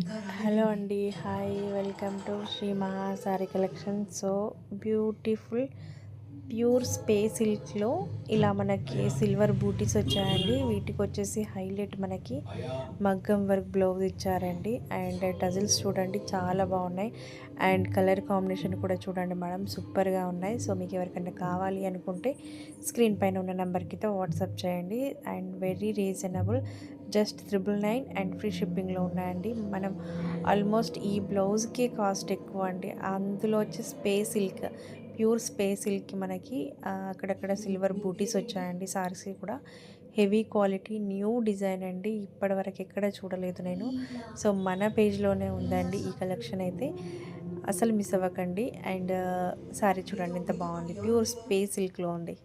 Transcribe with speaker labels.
Speaker 1: Hello అండి. Hi. Welcome to Shri Maha sari collection. So beautiful pure space సిల్క్లో ఇలా మనకి సిల్వర్ బూటీస్ వచ్చాయండి. వీటికి వచ్చేసి హైలైట్ మనకి మగ్గం వర్క్ బ్లౌజ్ ఇచ్చారండి. అండ్ టజిల్స్ చూడండి చాలా బాగున్నాయి. అండ్ కలర్ కాంబినేషన్ కూడా చూడండి మేడం, సూపర్గా ఉన్నాయి. సో మీకు ఎవరికైనా కావాలి అనుకుంటే స్క్రీన్ పైన ఉన్న నెంబర్కి వాట్సాప్ చేయండి. And very reasonable, just 999 and free షిప్పింగ్లో ఉన్నాయండి. మనం ఆల్మోస్ట్ ఈ బ్లౌజ్కి కాస్ట్ ఎక్కువ అండి. అందులో వచ్చి స్పేస్ సిల్క్, ప్యూర్ స్పేస్ సిల్క్కి మనకి అక్కడక్కడ సిల్వర్ బూటీస్ వచ్చాయండి. సారీస్కి కూడా హెవీ క్వాలిటీ న్యూ డిజైన్ అండి. ఇప్పటివరకు ఎక్కడ చూడలేదు నేను. సో మన పేజ్లోనే ఉందండి ఈ కలెక్షన్ అయితే, అసలు మిస్ అవ్వకండి. అండ్ సారీ చూడండి ఎంత బాగుంది, ప్యూర్ స్పేస్ సిల్క్లో ఉంది.